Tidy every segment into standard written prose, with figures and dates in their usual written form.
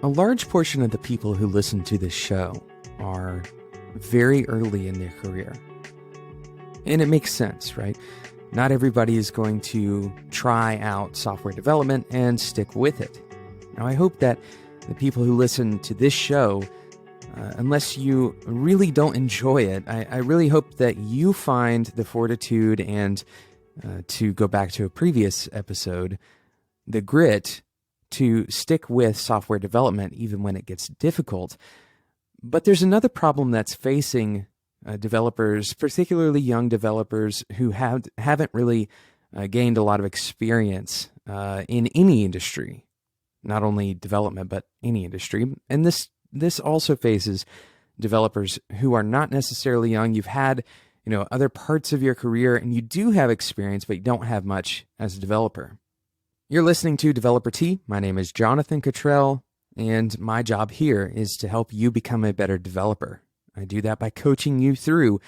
A large portion of the people who listen to this show are very early in their career. And it makes sense, right? Not everybody is going to try out software development and stick with it. Now, I hope that the people who listen to this show, unless you really don't enjoy it, I really hope that you find the fortitude and, to go back to a previous episode, the grit to stick with software development even when it gets difficult. But there's another problem that's facing developers, particularly young developers who haven't really gained a lot of experience in any industry, not only development, but any industry. And this also faces developers who are not necessarily young. You've had, other parts of your career and you do have experience, but you don't have much as a developer. You're listening to Developer Tea. My name is Jonathan Cottrell, and my job here is to help you become a better developer. I do that by coaching you through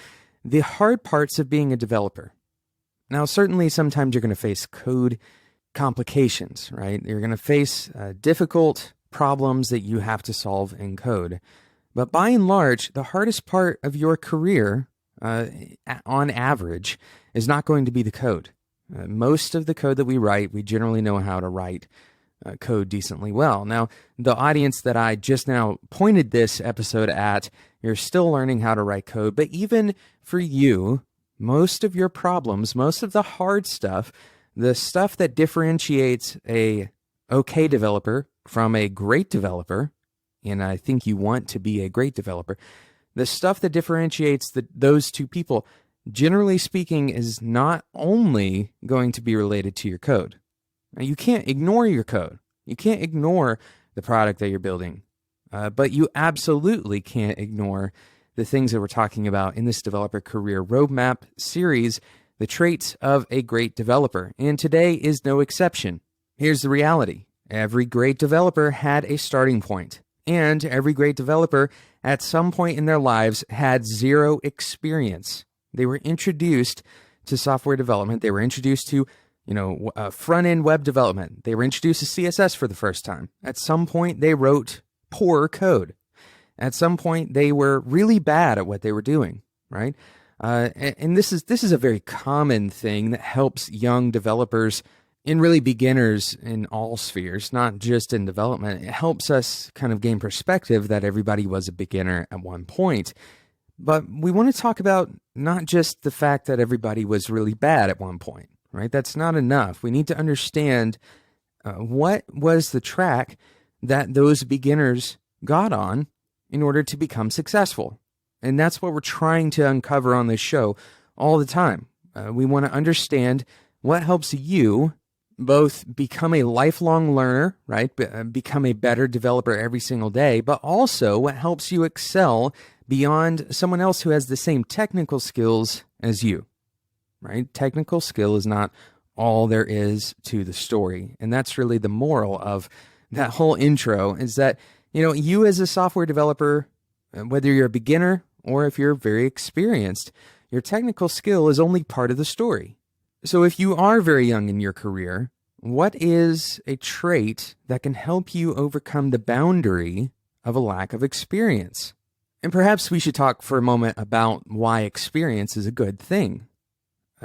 the hard parts of being a developer. Now, certainly sometimes you're going to face code complications, right? You're going to face difficult problems that you have to solve in code. But by and large, the hardest part of your career, on average, is not going to be the code. Most of the code that we write, we generally know how to write code decently well. Now, the audience that I just now pointed this episode at, you're still learning how to write code, but even for you, most of your problems, most of the hard stuff, the stuff that differentiates a okay developer from a great developer, and I think you want to be a great developer, the stuff that differentiates those two people, generally speaking, is not only going to be related to your code. Now, you can't ignore your code. You can't ignore the product that you're building. But you absolutely can't ignore the things that we're talking about in this Developer Career Roadmap series, the traits of a great developer. And today is no exception. Here's the reality. Every great developer had a starting point. And every great developer at some point in their lives had zero experience. They were introduced to software development. They were introduced to, front-end web development. They were introduced to CSS for the first time. At some point, they wrote poor code. At some point, they were really bad at what they were doing, right? And this is a very common thing that helps young developers and really beginners in all spheres, not just in development. It helps us kind of gain perspective that everybody was a beginner at one point. But we want to talk about not just the fact that everybody was really bad at one point, right? That's not enough. We need to understand what was the track that those beginners got on in order to become successful. And that's what we're trying to uncover on this show all the time. We want to understand what helps you both become a lifelong learner, right? Become a better developer every single day, but also what helps you excel beyond someone else who has the same technical skills as you, right? Technical skill is not all there is to the story. And that's really the moral of that whole intro, is that, you as a software developer, whether you're a beginner or if you're very experienced, your technical skill is only part of the story. So if you are very young in your career, what is a trait that can help you overcome the boundary of a lack of experience? And perhaps we should talk for a moment about why experience is a good thing.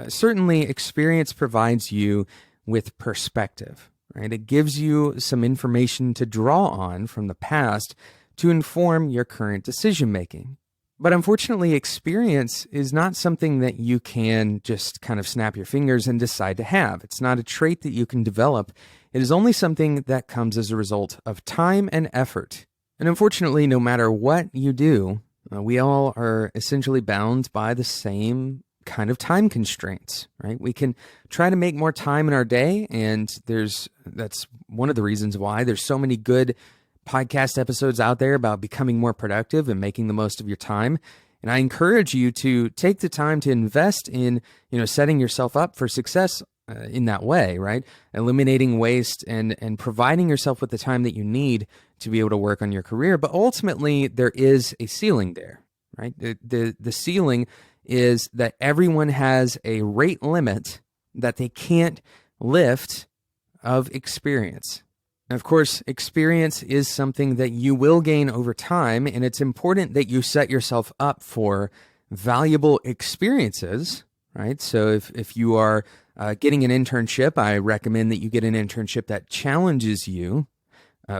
Certainly, experience provides you with perspective, right? It gives you some information to draw on from the past to inform your current decision-making. But unfortunately, experience is not something that you can just kind of snap your fingers and decide to have. It's not a trait that you can develop. It is only something that comes as a result of time and effort. And unfortunately, no matter what you do, we all are essentially bound by the same kind of time constraints, right? We can try to make more time in our day, and that's one of the reasons why there's so many good podcast episodes out there about becoming more productive and making the most of your time. And I encourage you to take the time to invest in, setting yourself up for success in that way, right? Eliminating waste and providing yourself with the time that you need to be able to work on your career. But ultimately, there is a ceiling there, right? The ceiling is that everyone has a rate limit that they can't lift of experience. Of course, experience is something that you will gain over time, and it's important that you set yourself up for valuable experiences, right? So if you are getting an internship, I recommend that you get an internship that challenges you,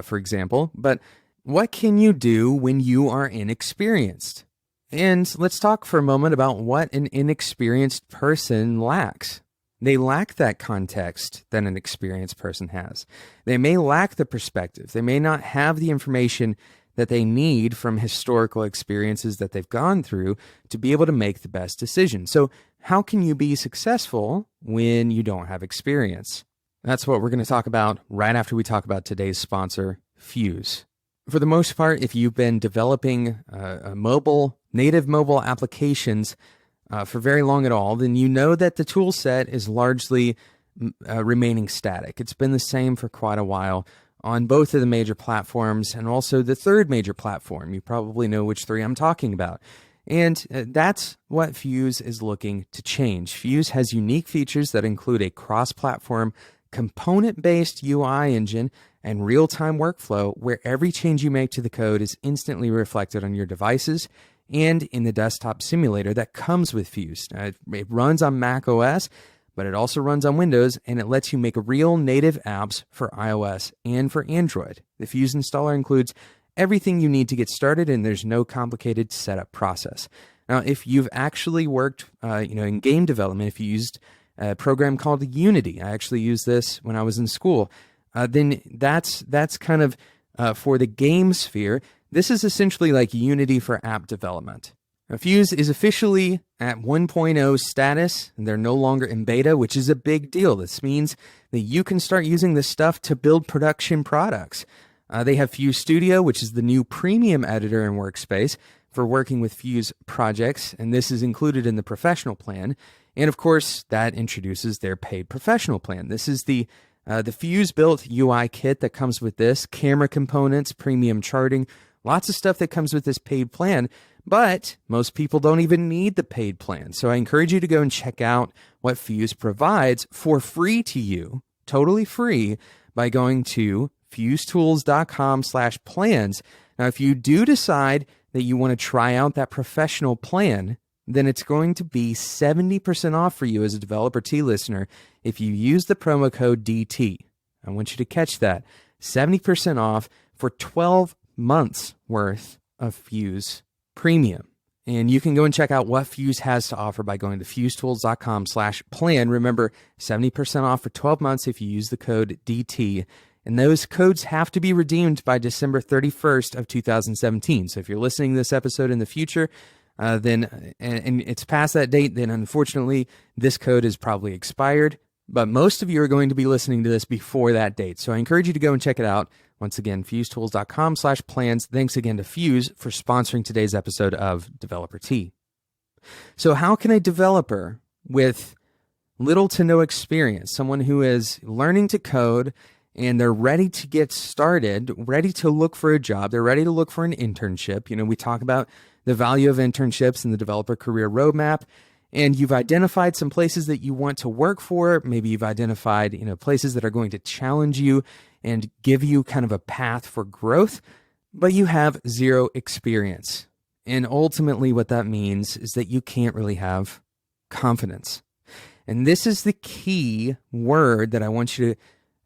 for example. But what can you do when you are inexperienced? And let's talk for a moment about what an inexperienced person lacks. They lack that context that an experienced person has. They may lack the perspective. They may not have the information that they need from historical experiences that they've gone through to be able to make the best decision. So how can you be successful when you don't have experience? That's what we're going to talk about right after we talk about today's sponsor, Fuse. For the most part, if you've been developing native mobile applications for very long at all, then you know that the tool set is largely remaining static. It's been the same for quite a while on both of the major platforms and also the third major platform. You probably know which three I'm talking about. And that's what Fuse is looking to change. Fuse has unique features that include a cross-platform, component-based UI engine and real-time workflow where every change you make to the code is instantly reflected on your devices and in the desktop simulator that comes with Fuse. It runs on Mac OS, but it also runs on Windows, and it lets you make real native apps for iOS and for Android. The Fuse installer includes everything you need to get started, and there's no complicated setup process. Now, if you've actually worked in game development, if you used a program called Unity, I actually used this when I was in school, then that's kind of for the game sphere. This is essentially like Unity for app development. Now, Fuse is officially at 1.0 status, and they're no longer in beta, which is a big deal. This means that you can start using this stuff to build production products. They have Fuse Studio, which is the new premium editor and workspace for working with Fuse projects, and this is included in the professional plan. And of course, that introduces their paid professional plan. This is the Fuse-built UI kit that comes with this, camera components, premium charting, lots of stuff that comes with this paid plan, but most people don't even need the paid plan. So I encourage you to go and check out what Fuse provides for free to you, totally free, by going to fusetools.com/plans. Now, if you do decide that you want to try out that professional plan, then it's going to be 70% off for you as a Developer T listener if you use the promo code DT. I want you to catch that. 70% off for 12 months worth of Fuse Premium. And you can go and check out what Fuse has to offer by going to fusetools.com/plan. Remember, 70% off for 12 months if you use the code DT. And those codes have to be redeemed by December 31st of 2017. So if you're listening to this episode in the future, then it's past that date, then unfortunately this code is probably expired. But most of you are going to be listening to this before that date. So I encourage you to go and check it out. Once again, fusetools.com/plans. Thanks again to Fuse for sponsoring today's episode of Developer T. So how can a developer with little to no experience, someone who is learning to code and they're ready to get started, ready to look for a job, they're ready to look for an internship. We talk about the value of internships in the developer career roadmap, and you've identified some places that you want to work for. Maybe you've identified, places that are going to challenge you and give you kind of a path for growth, but you have zero experience. And ultimately what that means is that you can't really have confidence. And this is the key word that I want you to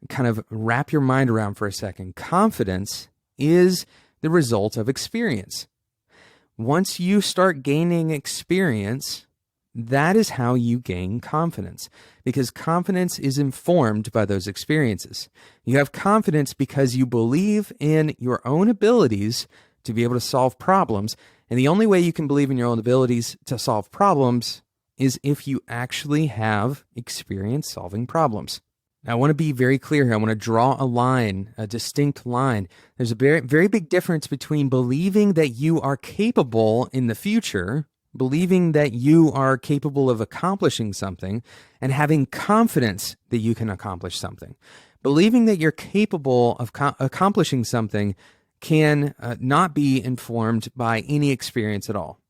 kind of wrap your mind around for a second. Confidence is the result of experience. Once you start gaining experience, that is how you gain confidence, because confidence is informed by those experiences. You have confidence because you believe in your own abilities to be able to solve problems. And the only way you can believe in your own abilities to solve problems is if you actually have experience solving problems. Now, I want to be very clear here. I want to draw a line, a distinct line. There's a very, very big difference between believing that you are capable in the future, believing that you are capable of accomplishing something, and having confidence that you can accomplish something. Believing that you're capable of accomplishing something can not be informed by any experience at all,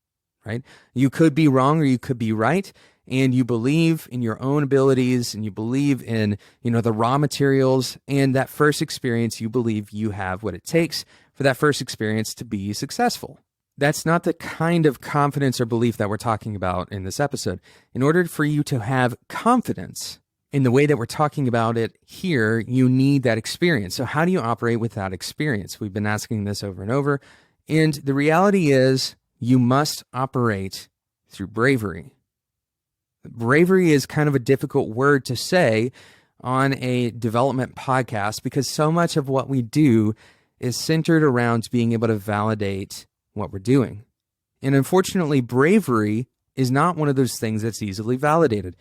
right? You could be wrong or you could be right. and you believe in your own abilities and you believe in, the raw materials and that first experience, you believe you have what it takes for that first experience to be successful. That's not the kind of confidence or belief that we're talking about in this episode. In order for you to have confidence in the way that we're talking about it here, you need that experience. So how do you operate with that experience? We've been asking this over and over. And the reality is you must operate through bravery. Bravery is kind of a difficult word to say on a development podcast because so much of what we do is centered around being able to validate what we're doing. And unfortunately, bravery is not one of those things that's easily validated.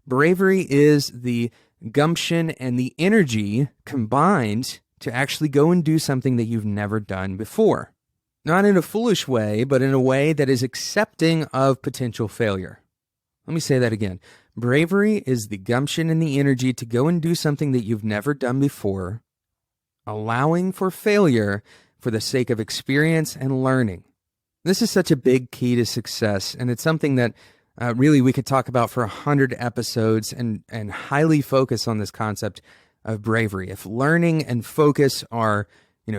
Bravery is the gumption and the energy combined to actually go and do something that you've never done before. Not in a foolish way, but in a way that is accepting of potential failure. Let me say that again. Bravery is the gumption and the energy to go and do something that you've never done before, allowing for failure for the sake of experience and learning. This is such a big key to success, and it's something that really we could talk about for 100 episodes and highly focus on this concept of bravery. If learning and focus are,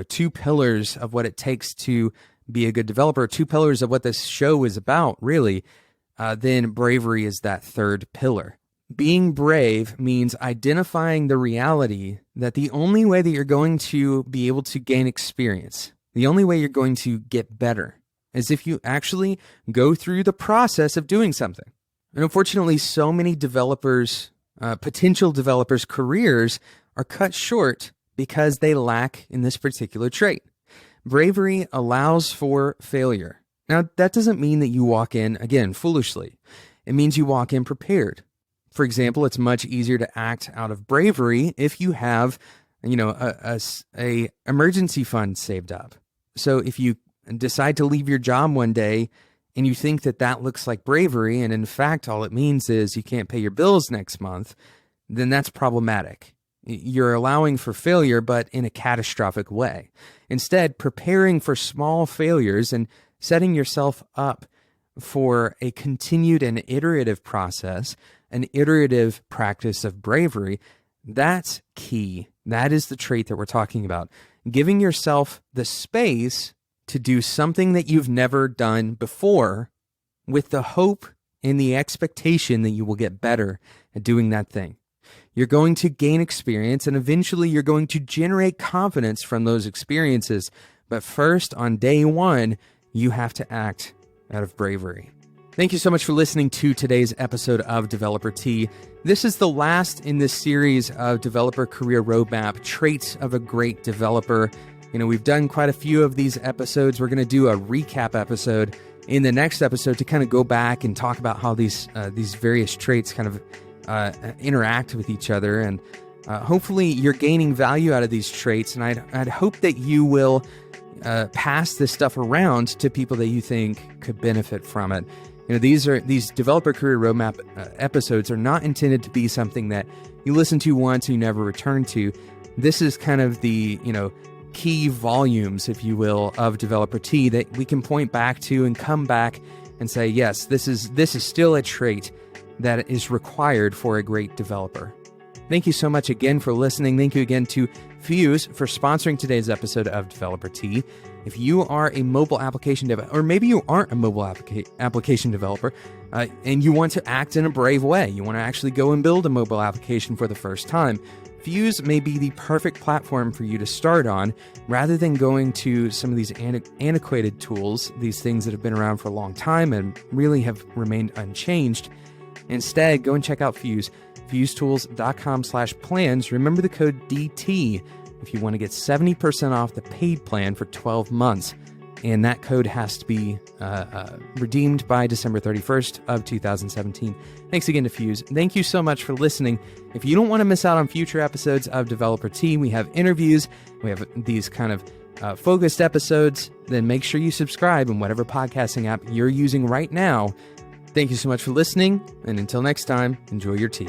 two pillars of what it takes to be a good developer, two pillars of what this show is about, really, then bravery is that third pillar. Being brave means identifying the reality that the only way that you're going to be able to gain experience, the only way you're going to get better, is if you actually go through the process of doing something. And unfortunately, so many developers, potential developers' careers are cut short because they lack in this particular trait. Bravery allows for failure. Now, that doesn't mean that you walk in, again, foolishly. It means you walk in prepared. For example, it's much easier to act out of bravery if you have, a emergency fund saved up. So if you decide to leave your job one day and you think that looks like bravery, and in fact, all it means is you can't pay your bills next month, then that's problematic. You're allowing for failure, but in a catastrophic way. Instead, preparing for small failures and setting yourself up for a continued and iterative process, an iterative practice of bravery, that's key. That is the trait that we're talking about. Giving yourself the space to do something that you've never done before with the hope and the expectation that you will get better at doing that thing. You're going to gain experience and eventually you're going to generate confidence from those experiences. But first, on day one, you have to act out of bravery. Thank you so much for listening to today's episode of Developer Tea. This is the last in this series of Developer Career Roadmap, Traits of a Great Developer. We've done quite a few of these episodes. We're going to do a recap episode in the next episode to kind of go back and talk about how these various traits kind of interact with each other. And hopefully you're gaining value out of these traits. And I'd hope that you will pass this stuff around to people that you think could benefit from it. These Developer Career Roadmap episodes are not intended to be something that you listen to once and you never return to. This is kind of the, key volumes, if you will, of Developer Tea that we can point back to and come back and say, yes, this is still a trait that is required for a great developer. Thank you so much again for listening. Thank you again to Fuse for sponsoring today's episode of Developer Tea. If you are a mobile application developer, or maybe you aren't a mobile application developer, and you want to act in a brave way, you want to actually go and build a mobile application for the first time, Fuse may be the perfect platform for you to start on, rather than going to some of these antiquated tools, these things that have been around for a long time and really have remained unchanged. Instead, go and check out Fuse, fusetools.com/plans. Remember the code DT if you want to get 70% off the paid plan for 12 months. And that code has to be redeemed by December 31st of 2017. Thanks again to Fuse. Thank you so much for listening. If you don't want to miss out on future episodes of Developer Tea, we have interviews, we have these kind of focused episodes, then make sure you subscribe in whatever podcasting app you're using right now. Thank you so much for listening, and until next time, enjoy your tea.